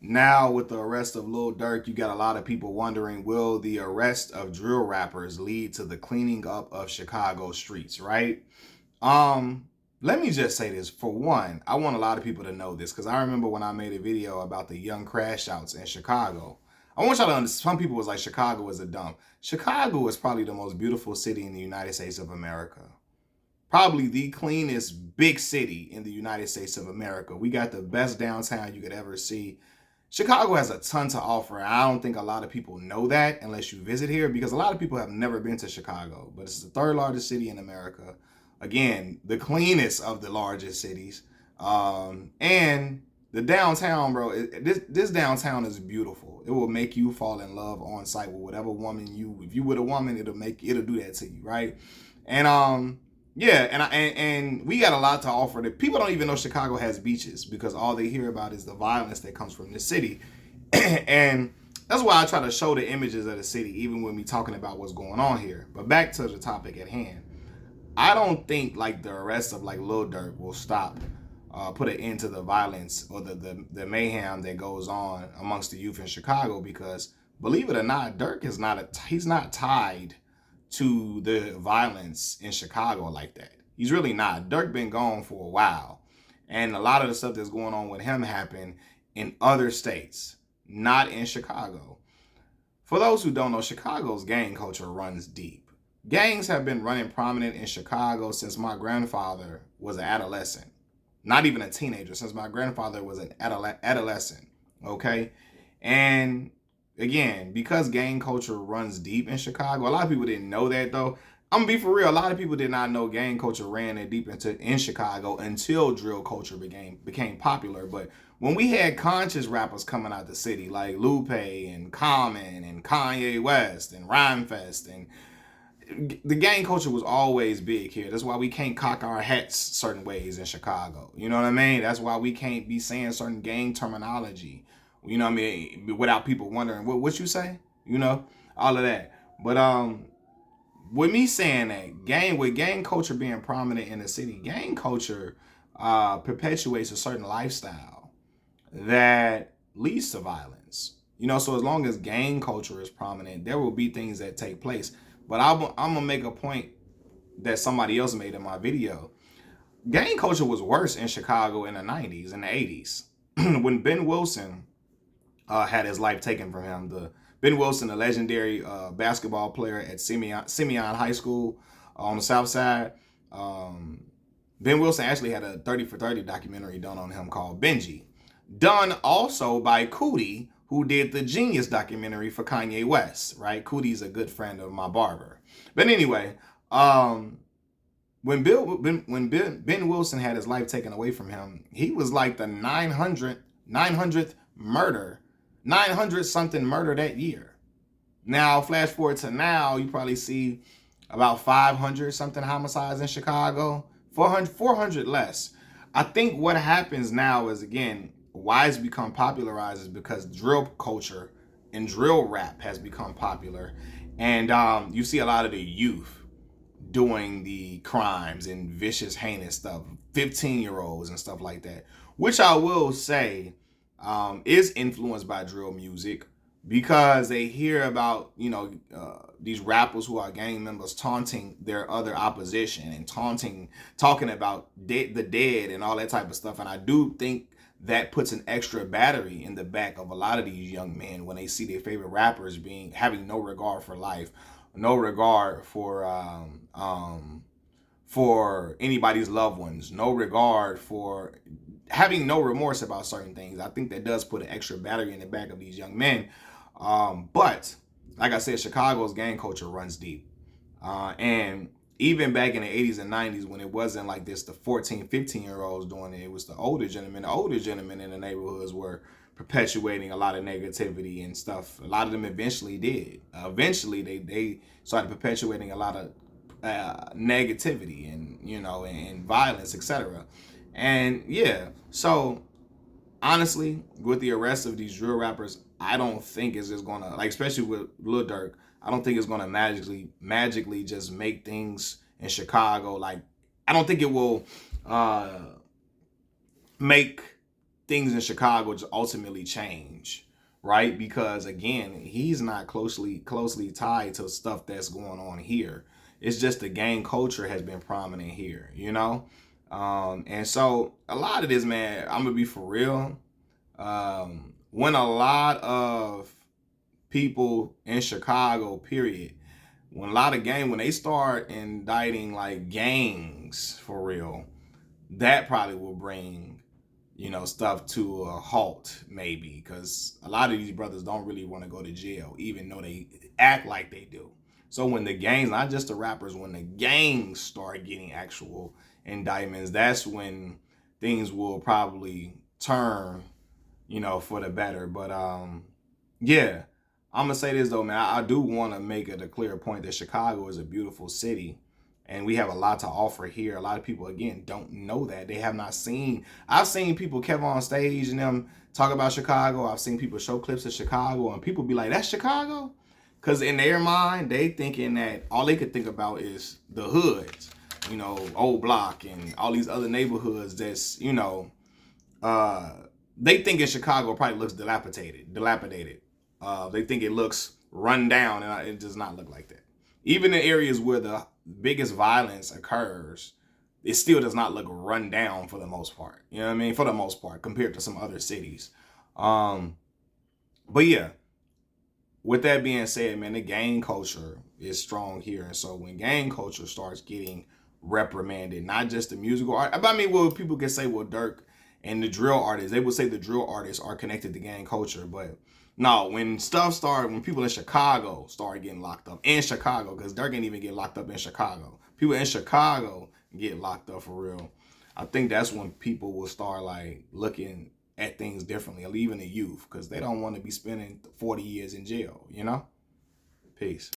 Now, with the arrest of Lil Durk, you got a lot of people wondering, will the arrest of drill rappers lead to the cleaning up of Chicago streets, right? Um, Let me just say this. For one, I want a lot of people to know this because I remember when I made a video about the young crash outs in Chicago. I want y'all to understand, some people was like, Chicago is a dump. Chicago is probably the most beautiful city in the United States of America. Probably the cleanest big city in the United States of America. We got the best downtown you could ever see. Chicago has a ton to offer. I don't think a lot of people know that unless you visit here because a lot of people have never been to Chicago, but it's the third largest city in America. Again, the cleanest of the largest cities. And the downtown, bro, this downtown is beautiful. It will make you fall in love on sight with whatever woman if you with a woman, it'll do that to you, right? And yeah, and we got a lot to offer. That people don't even know Chicago has beaches because all they hear about is the violence that comes from the city, and that's why I try to show the images of the city, even when we talking about what's going on here. But back to the topic at hand, I don't think like the arrest of like Lil Durk will stop, put an end to the violence or the mayhem that goes on amongst the youth in Chicago because believe it or not, Durk is he's not tied to the violence in Chicago like that. He's really not. Durk been gone for a while. And a lot of the stuff that's going on with him happened in other states, not in Chicago. For those who don't know, Chicago's gang culture runs deep. Gangs have been running prominent in Chicago since my grandfather was an adolescent. Not even a teenager, since my grandfather was an adolescent. Okay? And again, because gang culture runs deep in Chicago, a lot of people didn't know that though. I'm gonna be for real. A lot of people did not know gang culture ran that deep in Chicago until drill culture became popular. But when we had conscious rappers coming out the city like Lupe and Common and Kanye West and Rhymefest, and the gang culture was always big here. That's why we can't cock our hats certain ways in Chicago. You know what I mean? That's why we can't be saying certain gang terminology. You know what I mean? Without people wondering what you say. You know, all of that. But with me saying that with gang culture being prominent in the city, gang culture perpetuates a certain lifestyle that leads to violence. You know, so as long as gang culture is prominent, there will be things that take place. But I'm gonna make a point that somebody else made in my video. Gang culture was worse in Chicago in the 90s and the 80s when Ben Wilson had his life taken from him. The Ben Wilson, the legendary basketball player at Simeon High School on the South Side. Ben Wilson actually had a 30 for 30 documentary done on him called Benji, done also by Coodie, who did the Genius documentary for Kanye West, right? Coodie's a good friend of my barber. But anyway, when Ben Wilson had his life taken away from him, he was like the 900th murder, 900 something murder that year. Now, flash forward to now, you probably see about 500 something homicides in Chicago, 400 less. I think what happens now is, again, why it's become popularized is because drill culture and drill rap has become popular. And you see a lot of the youth doing the crimes and vicious, heinous stuff, 15-year-olds and stuff like that, which I will say is influenced by drill music because they hear about, these rappers who are gang members taunting their other opposition and talking about the dead and all that type of stuff. And I do think that puts an extra battery in the back of a lot of these young men when they see their favorite rappers having no regard for life, no regard for anybody's loved ones, no regard for having no remorse about certain things. I think that does put an extra battery in the back of these young men. But like I said, Chicago's gang culture runs deep. And even back in the 80s and 90s when it wasn't like this, the 14, 15-year-olds doing it, it was the older gentlemen. The older gentlemen in the neighborhoods were perpetuating a lot of negativity and stuff. A lot of them eventually did. Eventually, they started perpetuating a lot of negativity and violence, etc. And yeah, so honestly, with the arrest of these drill rappers, I don't think it's just gonna, like, especially with Lil Durk, I don't think it's gonna magically just make things in Chicago, like, I don't think it will make things in Chicago just ultimately change, right? Because again, he's not closely tied to stuff that's going on here. It's just the gang culture has been prominent here, you know? And so a lot of this, man, I'm gonna be for real. When a lot of people in Chicago, period, when a lot of when they start indicting like gangs for real, that probably will bring, stuff to a halt, maybe, because a lot of these brothers don't really want to go to jail, even though they act like they do. So when the gangs, not just the rappers, when the gangs start getting actual indictments, that's when things will probably turn, for the better. But yeah, I'm gonna say this though, man. I do want to make it a clear point that Chicago is a beautiful city, and we have a lot to offer here. A lot of people, again, don't know that. They have not seen. I've seen people Kevin on stage and them talk about Chicago. I've seen people show clips of Chicago, and people be like, "That's Chicago," because in their mind, they thinking that all they could think about is the hoods, Old Block and all these other neighborhoods. That's they think in Chicago probably looks dilapidated. They think it looks run down, and it does not look like that. Even in areas where the biggest violence occurs, it still does not look run down for the most part. You know what I mean? For the most part, compared to some other cities. But yeah, with that being said, man, the gang culture is strong here. And so when gang culture starts getting reprimanded, not just the musical art, I mean, well, people can say, well, Durk and the drill artists, they would say the drill artists are connected to gang culture. But no, when people in Chicago start getting locked up in Chicago, because Durk ain't even get locked up in Chicago. People in Chicago get locked up for real. I think that's when people will start like looking at things differently, or even the youth, because they don't want to be spending 40 years in jail, Peace.